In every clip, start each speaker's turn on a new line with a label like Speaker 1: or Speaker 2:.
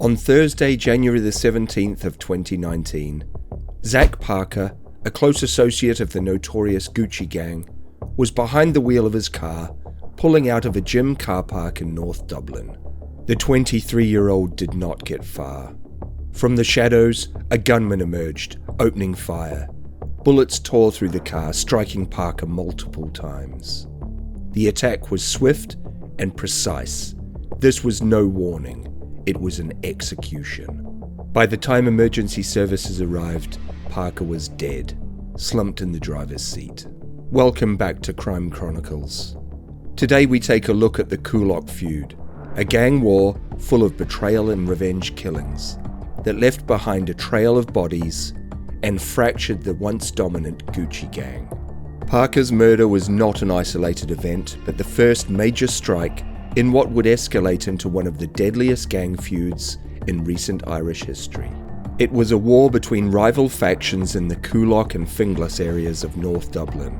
Speaker 1: On Thursday, January the 17th of 2019, Zack Parker, a close associate of the notorious Gucci gang, was behind the wheel of his car, pulling out of a gym car park in North Dublin. The 23-year-old did not get far. From the shadows, a gunman emerged, opening fire. Bullets tore through the car, striking Parker multiple times. The attack was swift and precise. This was no warning. It was an execution. By the time emergency services arrived, Parker was dead, slumped in the driver's seat. Welcome back to Crime Chronicles. Today we take a look at the Coolock Feud, a gang war full of betrayal and revenge killings that left behind a trail of bodies and fractured the once dominant Gucci gang. Parker's murder was not an isolated event, but the first major strike in what would escalate into one of the deadliest gang feuds in recent Irish history. It was a war between rival factions in the Coolock and Finglas areas of North Dublin,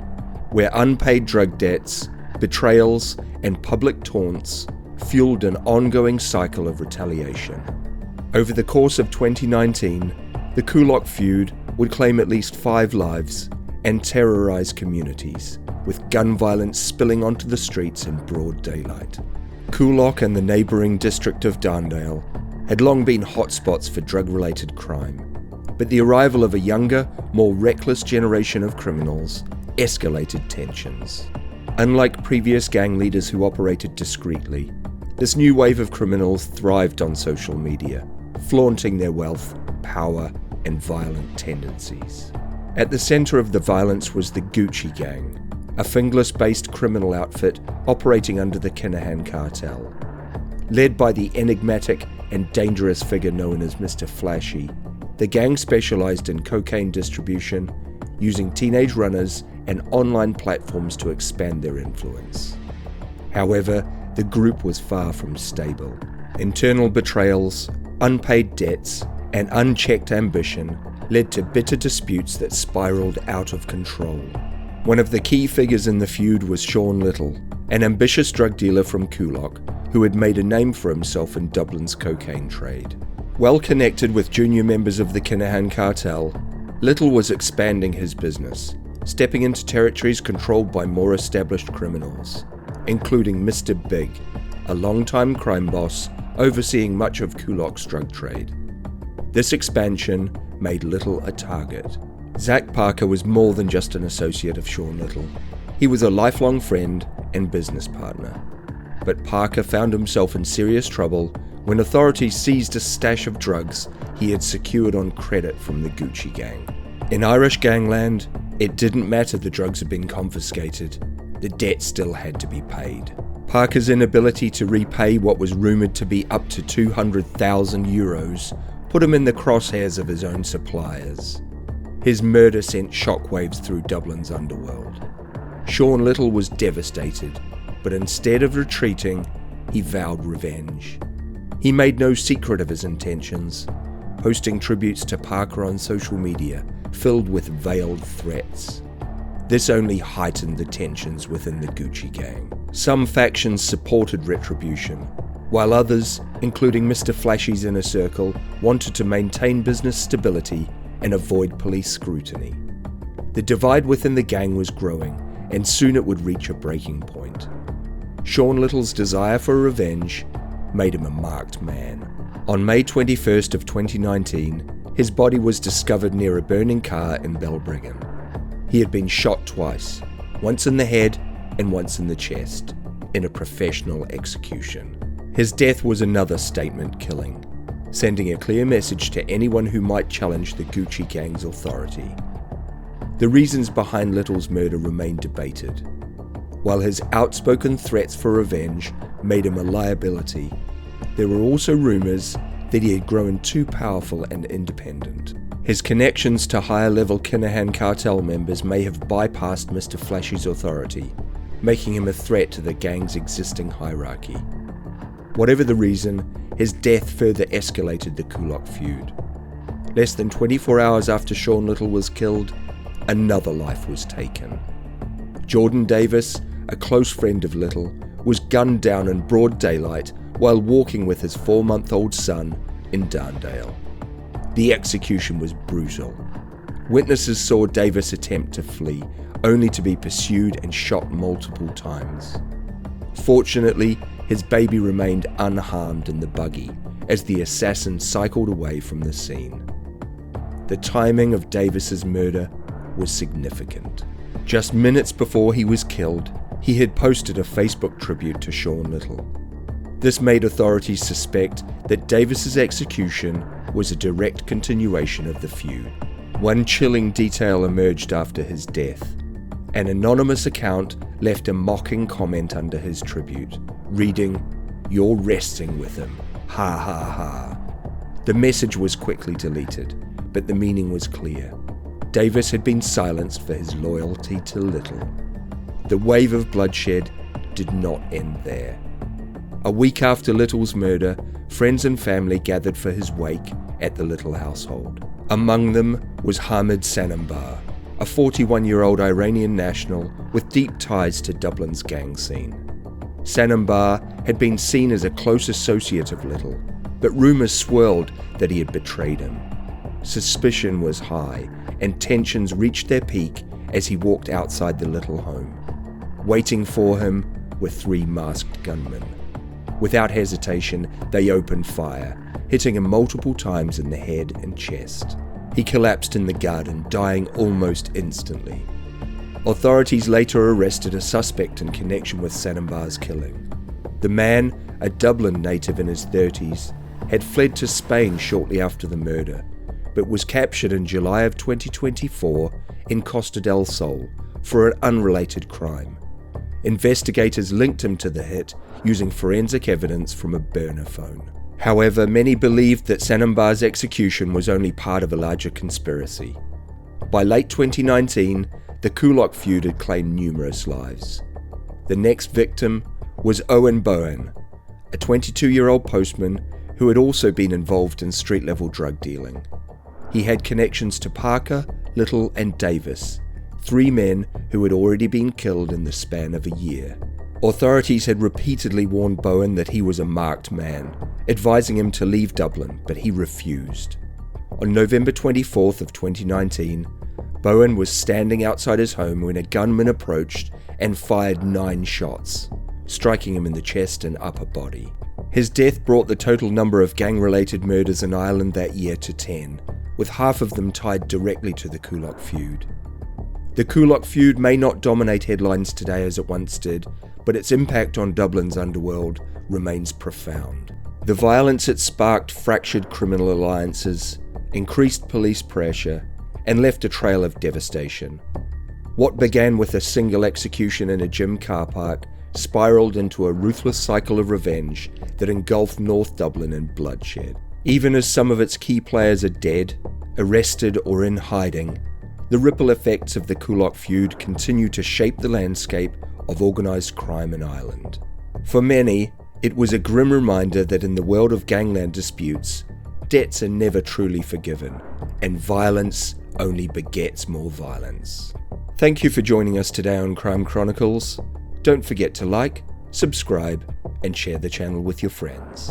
Speaker 1: where unpaid drug debts, betrayals, and public taunts fueled an ongoing cycle of retaliation. Over the course of 2019, the Coolock Feud would claim at least 5 lives and terrorize communities, with gun violence spilling onto the streets in broad daylight. Coolock and the neighbouring district of Darndale had long been hotspots for drug-related crime, but the arrival of a younger, more reckless generation of criminals escalated tensions. Unlike previous gang leaders who operated discreetly, this new wave of criminals thrived on social media, flaunting their wealth, power, and violent tendencies. At the centre of the violence was the Gucci gang, a Finglas-based criminal outfit operating under the Kinahan cartel. Led by the enigmatic and dangerous figure known as Mr. Flashy, the gang specialised in cocaine distribution, using teenage runners and online platforms to expand their influence. However, the group was far from stable. Internal betrayals, unpaid debts, and unchecked ambition led to bitter disputes that spiralled out of control. One of the key figures in the feud was Sean Little, an ambitious drug dealer from Coolock who had made a name for himself in Dublin's cocaine trade. Well connected with junior members of the Kinahan cartel, Little was expanding his business, stepping into territories controlled by more established criminals, including Mr. Big, a longtime crime boss overseeing much of Coolock's drug trade. This expansion made Little a target. Zack Parker was more than just an associate of Sean Little. He was a lifelong friend and business partner. But Parker found himself in serious trouble when authorities seized a stash of drugs he had secured on credit from the Gucci gang. In Irish gangland, it didn't matter the drugs had been confiscated, the debt still had to be paid. Parker's inability to repay what was rumoured to be up to €200,000 put him in the crosshairs of his own suppliers. His murder sent shockwaves through Dublin's underworld. Sean Little was devastated, but instead of retreating, he vowed revenge. He made no secret of his intentions, posting tributes to Parker on social media, filled with veiled threats. This only heightened the tensions within the Gucci gang. Some factions supported retribution, while others, including Mr. Flashy's inner circle, wanted to maintain business stability and avoid police scrutiny. The divide within the gang was growing, and soon it would reach a breaking point. Sean Little's desire for revenge made him a marked man. On May 21st of 2019, his body was discovered near a burning car in Belbriggan. He had been shot twice, once in the head and once in the chest, in a professional execution. His death was another statement killing, sending a clear message to anyone who might challenge the Gucci gang's authority. The reasons behind Little's murder remained debated. While his outspoken threats for revenge made him a liability, there were also rumours that he had grown too powerful and independent. His connections to higher-level Kinahan cartel members may have bypassed Mr. Flashy's authority, making him a threat to the gang's existing hierarchy. Whatever the reason, his death further escalated the Coolock feud. Less than 24 hours after Sean Little was killed, another life was taken. Jordan Davis, a close friend of Little, was gunned down in broad daylight while walking with his 4-month-old son in Darndale. The execution was brutal. Witnesses saw Davis attempt to flee, only to be pursued and shot multiple times. Fortunately, his baby remained unharmed in the buggy as the assassin cycled away from the scene. The timing of Davis's murder was significant. Just minutes before he was killed, he had posted a Facebook tribute to Sean Little. This made authorities suspect that Davis's execution was a direct continuation of the feud. One chilling detail emerged after his death. An anonymous account left a mocking comment under his tribute, reading, "You're resting with him, ha ha ha." The message was quickly deleted, but the meaning was clear. Davis had been silenced for his loyalty to Little. The wave of bloodshed did not end there. A week after Little's murder, friends and family gathered for his wake at the Little household. Among them was Hamid Sanambar, a 41-year-old Iranian national with deep ties to Dublin's gang scene. Sanambar had been seen as a close associate of Little, but rumours swirled that he had betrayed him. Suspicion was high, and tensions reached their peak as he walked outside the Little home. Waiting for him were 3 masked gunmen. Without hesitation, they opened fire, hitting him multiple times in the head and chest. He collapsed in the garden, dying almost instantly. Authorities later arrested a suspect in connection with Sanambar's killing. The man, a Dublin native in his 30s, had fled to Spain shortly after the murder, but was captured in July of 2024 in Costa del Sol for an unrelated crime. Investigators linked him to the hit using forensic evidence from a burner phone. However, many believed that Sanambar's execution was only part of a larger conspiracy. By late 2019, the Coolock Feud had claimed numerous lives. The next victim was Owen Bowen, a 22-year-old postman who had also been involved in street-level drug dealing. He had connections to Parker, Little and Davis, 3 men who had already been killed in the span of a year. Authorities had repeatedly warned Bowen that he was a marked man, advising him to leave Dublin, but he refused. On November 24th of 2019, Bowen was standing outside his home when a gunman approached and fired 9 shots, striking him in the chest and upper body. His death brought the total number of gang-related murders in Ireland that year to 10, with half of them tied directly to the Coolock Feud. The Coolock Feud may not dominate headlines today as it once did, but its impact on Dublin's underworld remains profound. The violence it sparked fractured criminal alliances, increased police pressure, and left a trail of devastation. What began with a single execution in a gym car park spiraled into a ruthless cycle of revenge that engulfed North Dublin in bloodshed. Even as some of its key players are dead, arrested, or in hiding, the ripple effects of the Coolock Feud continue to shape the landscape of organised crime in Ireland. For many, it was a grim reminder that in the world of gangland disputes, debts are never truly forgiven, and violence only begets more violence. Thank you for joining us today on Crime Chronicles. Don't forget to like, subscribe, and share the channel with your friends.